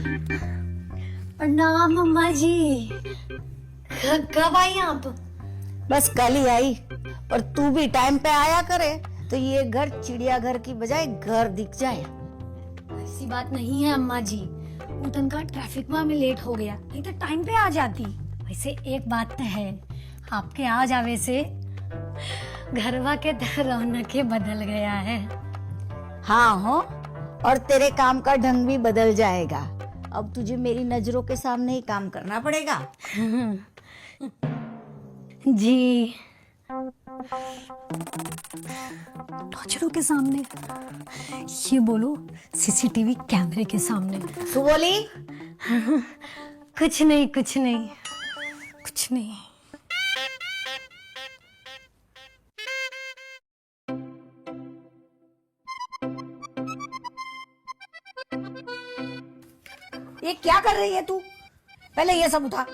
प्रणाम अम्मा जी। कब आई आप? बस कल ही आई, पर तू भी टाइम पे आया करे तो ये घर चिड़ियाघर की बजाय घर दिख जाए। ऐसी बात नहीं है अम्मा जी, उतन का ट्रैफिक में लेट हो गया, नहीं तो टाइम पे आ जाती। वैसे एक बात तो है, आपके आ जावे से घरवा के रौनक बदल गया है। हाँ हो, और तेरे काम का ढंग भी बदल जाएगा। अब तुझे मेरी नजरों के सामने ही काम करना पड़ेगा। जी, नजरों के सामने? ये बोलो सीसीटीवी कैमरे के सामने। तू बोली? कुछ नहीं, कुछ नहीं, कुछ नहीं। ये क्या कर रही है तू? पहले ये सब उठा,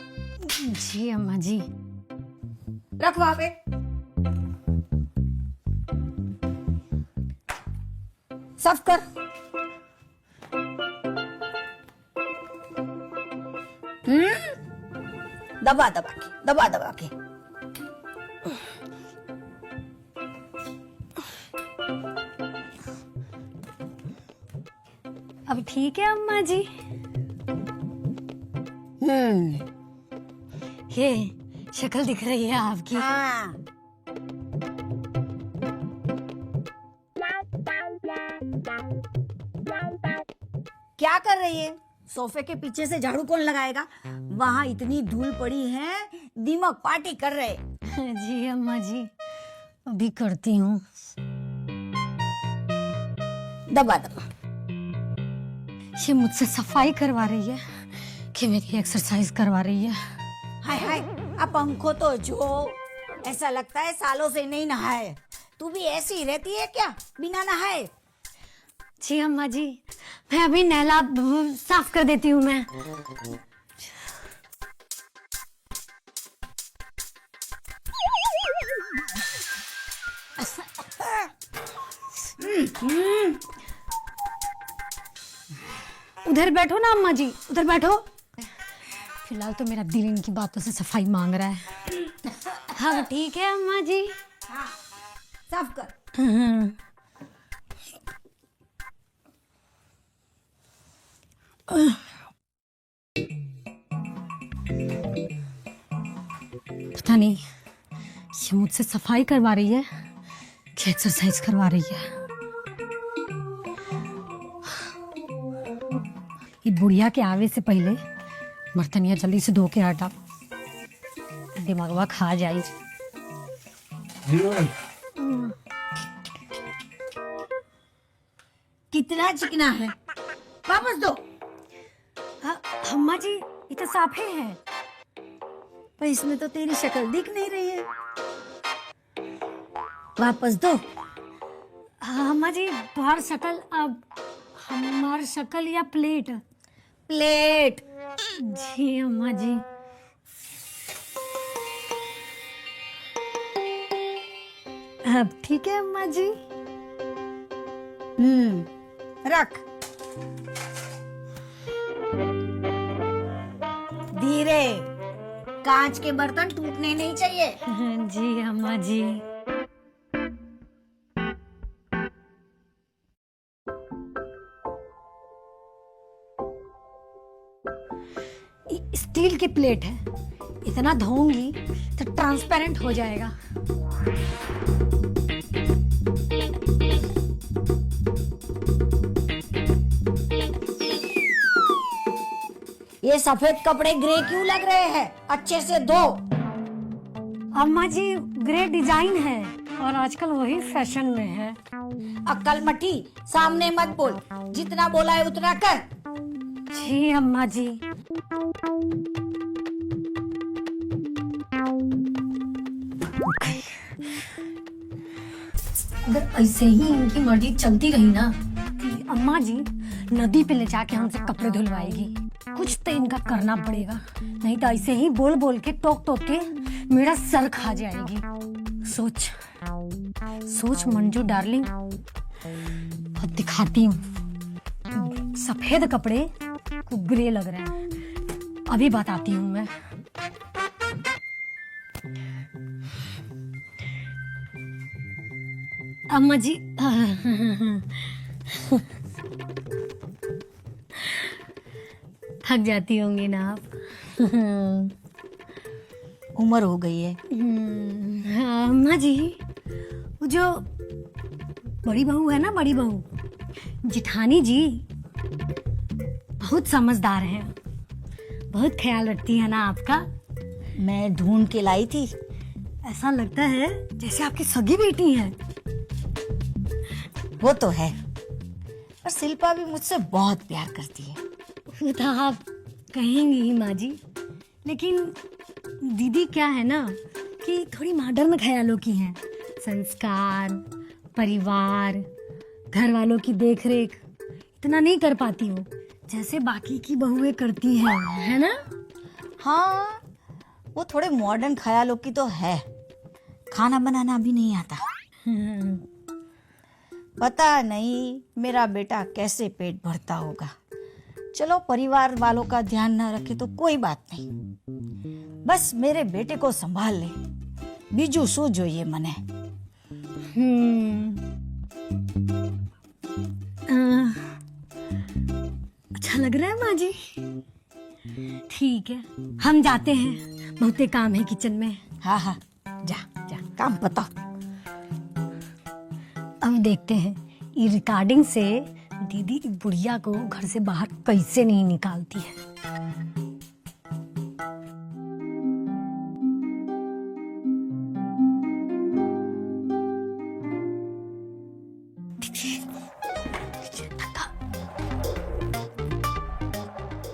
जी अम्मा जी। रख वहां पे। साफ कर। दबा दबा के, दबा दबा के। अब ठीक है अम्मा जी? ये शक्ल दिख रही है आपकी? हाँ। क्या कर रही है? सोफे के पीछे से झाड़ू कौन लगाएगा? वहां इतनी धूल पड़ी है, दिमाग पार्टी कर रहे। जी अम्मा जी, अभी करती हूँ। दबा दबा। ये मुझसे सफाई करवा रही है कि मेरी एक्सरसाइज करवा रही है? हाय हाय, अब पंखो तो जो, ऐसा लगता है सालों से नहीं नहाए। तू भी ऐसी ही रहती है क्या, बिना नहाए? जी अम्मा जी, मैं अभी नैला साफ कर देती हूँ मैं। उधर बैठो ना अम्मा जी, उधर बैठो। फिलहाल तो मेरा दिल इनकी बातों से सफाई मांग रहा है। हाँ ठीक है अम्मा जी। हाँ, साफ कर। पता नहीं ये मुझसे सफाई करवा रही है कि एक्सरसाइज करवा रही है। ये बुढ़िया के आवे से पहले बर्तनिया जल्दी से धो के हटा, दिमागवा खा जाए। कितना चिकना है, वापस दो। अम्मा जी, ये तो साफ है। पर इसमें तो तेरी शक्ल दिख नहीं रही है। वापस दो। अम्मा जी, बाहर शक्ल, अब हमार शक्ल या प्लेट? प्लेट। जी अम्मा जी। अब ठीक है अम्मा जी। रख। धीरे, कांच के बर्तन टूटने नहीं चाहिए। जी अम्मा जी। स्टील की प्लेट है, इतना धोऊंगी तो ट्रांसपेरेंट हो जाएगा। ये सफेद कपड़े ग्रे क्यों लग रहे हैं? अच्छे से धो। अम्मा जी, ग्रे डिजाइन है और आजकल वही फैशन में है। अक्ल मठी, सामने मत बोल, जितना बोला है उतना कर। जी अम्मा जी। अगर ऐसे ही इनकी मर्जी चलती रही ना, तो अम्मा जी नदी पे ले जाके हमसे कपड़े धुलवाएगी। कुछ तो इनका करना पड़ेगा, नहीं तो ऐसे ही बोल बोल के टोक टोक के मेरा सर खा जाएगी। सोच सोच मंजू डार्लिंग, बहुत दिखाती हूँ। सफेद कपड़े कुगरे लग रहे हैं। अभी बताती हूँ मैं। अम्मा जी थक जाती होंगी ना आप। उम्र हो गई है। हाँ, अम्मा जी, वो जो बड़ी बहू है ना, बड़ी बहू जिठानी जी, बहुत समझदार हैं, बहुत ख्याल रखती है ना आपका। मैं ढूंढ के लाई थी। ऐसा लगता है जैसे आपकी सगी बेटी है। वो तो है, पर शिल्पा भी मुझसे बहुत प्यार करती है। वो तो आप कहेंगी ही माँ जी, लेकिन दीदी क्या है ना कि थोड़ी मॉडर्न ख्यालों की हैं। संस्कार, परिवार, घर वालों की देखरेख इतना नहीं कर पाती वो, जैसे बाकी की बहुएं करती हैं, है ना? हाँ, वो थोड़े मॉडर्न ख्यालों की तो है। खाना बनाना भी नहीं आता। पता नहीं मेरा बेटा कैसे पेट भरता होगा। चलो, परिवार वालों का ध्यान ना रखे तो कोई बात नहीं, बस मेरे बेटे को संभाल ले, बीजू सो जो ये मने। अच्छा लग रहा है माँ जी। ठीक है, हम जाते हैं, बहुते काम है किचन में। हाँ हाँ, जा जा, काम पता। अब देखते हैं ये रिकॉर्डिंग से दीदी की बुढ़िया को घर से बाहर कैसे नहीं निकालती है।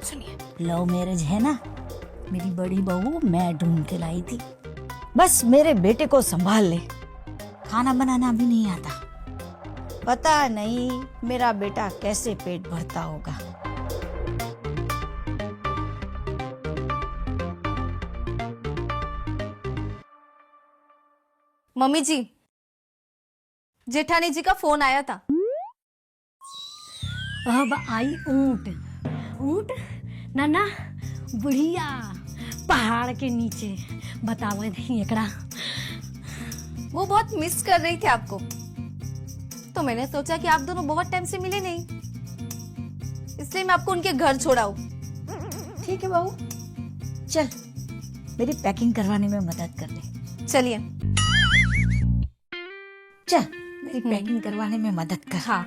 सुनिए, लव मैरिज है ना, मेरी बड़ी बहू मैं ढूंढ के लाई थी, बस मेरे बेटे को संभाल ले। खाना बनाना भी नहीं आता। पता नहीं मेरा बेटा कैसे पेट भरता होगा। मम्मी जी, जेठानी जी का फोन आया था। अब आई ऊंट। ऊंट ना ना, बुढ़िया पहाड़ के नीचे बतावे नहीं एकड़ा। वो बहुत मिस कर रही थी आपको, तो मैंने सोचा कि आप दोनों बहुत टाइम से मिले नहीं, इसलिए मैं आपको उनके घर छोड़ाऊं। ठीक है बहू, चल मेरी पैकिंग करवाने में मदद कर दे। चलिए। चल मेरी पैकिंग करवाने में मदद कर। हाँ।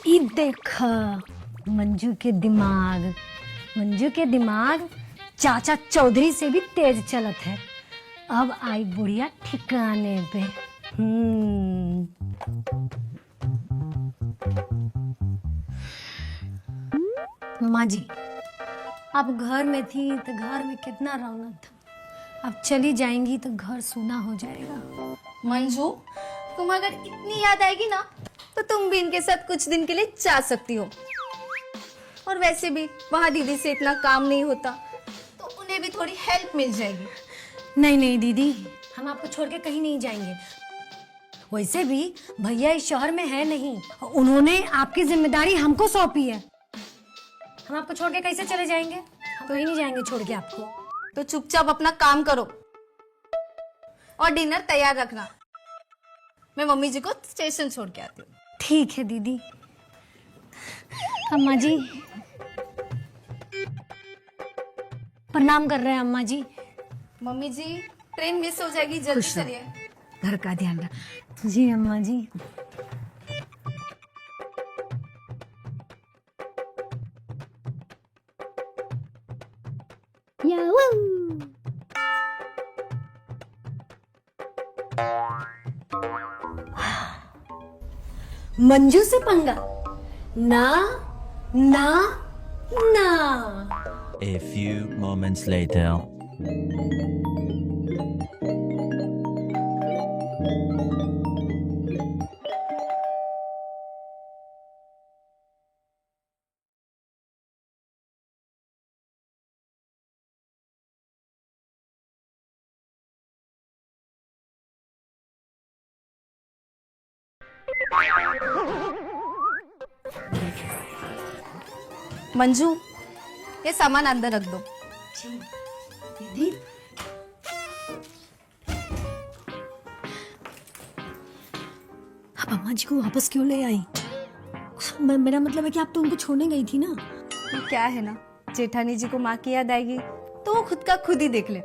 ई देख मंजू के दिमाग, मंजू के दिमाग चाचा चौधरी से भी तेज चलत है। अब आई बुढ़िया ठिकाने पे। माँ जी, आप घर में थी तो घर में कितना रौनक था, अब चली जाएंगी तो घर सूना हो जाएगा। मंजू, तुम अगर इतनी याद आएगी ना तो तुम भी इनके साथ कुछ दिन के लिए जा सकती हो। और वैसे भी वहाँ दीदी से इतना काम नहीं होता, तो उन्हें भी थोड़ी हेल्प मिल जाएगी। नहीं नहीं दीदी, हम आपको छोड़ के कहीं नहीं जाएंगे। वैसे भी भैया इस शहर में है नहीं, उन्होंने आपकी जिम्मेदारी हमको सौंपी है। हम आपको छोड़ के कैसे चले जाएंगे? हम कहीं नहीं जाएंगे छोड़ के आपको। तो चुपचाप अपना काम करो और डिनर तैयार रखना। मैं मम्मी जी को स्टेशन छोड़ के आती हूँ। ठीक है दीदी। अम्मा जी प्रणाम कर रहे हैं अम्मा जी। मम्मी जी, ट्रेन मिस हो जाएगी, जल्दी चलिए। घर का ध्यान रख। जी अम्मा जी। मंजू से पंगा ना ना ना। A few moments later. Manju, ये सामान अंदर रख दो। दीदी, आप अम्मा जी को वापस क्यों ले आई? मेरा मतलब है कि आप तो उनको छोड़ने गई थी ना। तो क्या है ना, जेठानी जी को माँ की याद आएगी तो वो खुद का खुद ही देख ले।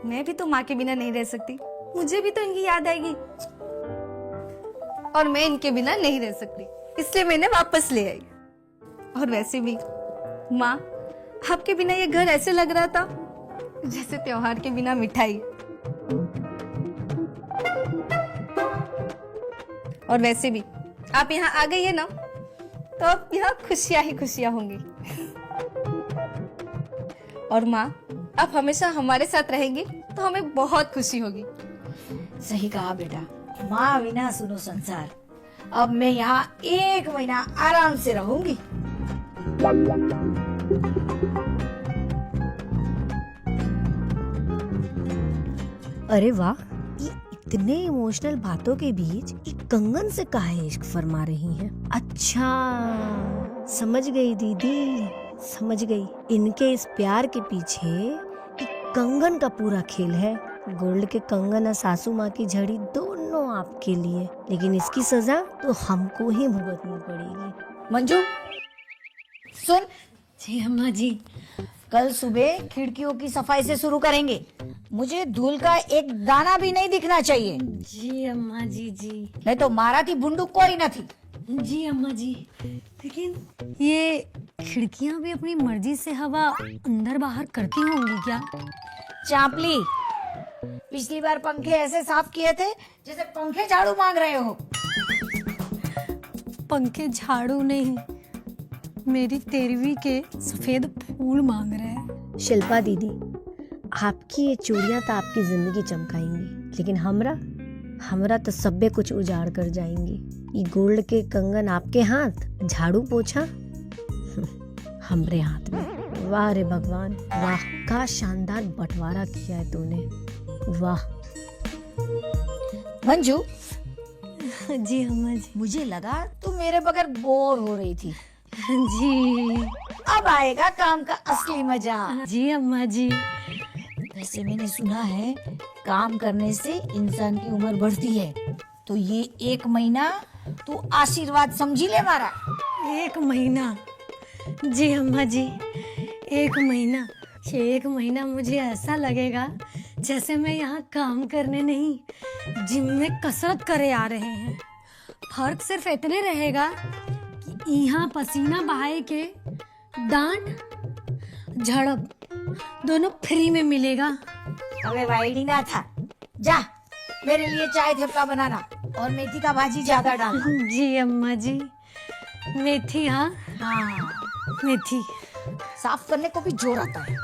मैं भी तो माँ के बिना नहीं रह सकती, मुझे भी तो इनकी याद आएगी, और मैं इनके बिना नहीं रह सकती, इसलिए मैंने वापस ले आई। और वैसे भी माँ, आपके बिना ये घर ऐसे लग रहा था जैसे त्योहार के बिना मिठाई। और वैसे भी आप यहाँ आ गई है ना, तो अब यहाँ खुशियां ही खुशियां होंगी। और माँ, आप हमेशा हमारे साथ रहेंगी तो हमें बहुत खुशी होगी। सही कहा बेटा, माँ बिना सुनो संसार। अब मैं यहाँ 1 महीना आराम से रहूंगी। अरे वाह, ये इतने इमोशनल बातों के बीच ये कंगन से काहे इश्क फरमा रही हैं? अच्छा, समझ गई दीदी, समझ गई। इनके इस प्यार के पीछे एक कंगन का पूरा खेल है। गोल्ड के कंगन और सासू माँ की झड़ी दोनों आपके लिए, लेकिन इसकी सजा तो हमको ही भुगतनी पड़ेगी। मंजू सुन, जी अम्मा जी। कल सुबह खिड़कियों की सफाई से शुरू करेंगे। मुझे धूल का एक दाना भी नहीं दिखना चाहिए, जी अम्मा जी। जी नहीं तो मारा थी बुंडू कोई न थी। जी अम्मा जी, लेकिन ये खिड़कियां भी अपनी मर्जी से हवा अंदर बाहर करती होंगी क्या? चापली, पिछली बार पंखे ऐसे साफ किए थे जैसे पंखे झाड़ू मांग रहे हो। पंखे झाड़ू नहीं, मेरी 13वीं के सफेद फूल मांग रहे हैं। शिल्पा दीदी, आपकी ये चूड़ियां तो आपकी जिंदगी चमकाएंगी, लेकिन हमरा तो सब्बे कुछ उजाड़ कर जाएंगी। ये गोल्ड के कंगन आपके हाथ, झाड़ू पोछा हमरे हाथ में। वाह रे भगवान वाह, का शानदार बंटवारा किया है तूने, वाह। मंजू, जी अम्मा जी। मुझे लगा तू मेरे बगैर बोर हो रही थी। जी अब आएगा काम का असली मजा। जी अम्मा जी। वैसे मैंने सुना है काम करने से इंसान की उम्र बढ़ती है, तो ये 1 महीना तू आशीर्वाद समझी ले हमारा। 1 महीना? जी अम्मा जी, 1 महीना। 1 महीना मुझे ऐसा लगेगा जैसे मैं यहाँ काम करने नहीं, जिम में कसरत करे आ रहे हैं। फर्क सिर्फ इतने रहेगा कि यहाँ पसीना बहाए के डांट झड़प दोनों फ्री में मिलेगा। हमें वाइडी ना था। जा मेरे लिए चाय थेपला बनाना और मेथी का भाजी ज्यादा डालना। जी अम्मा जी। मेथी? हाँ हाँ, मेथी। साफ करने को भी जोर आता है।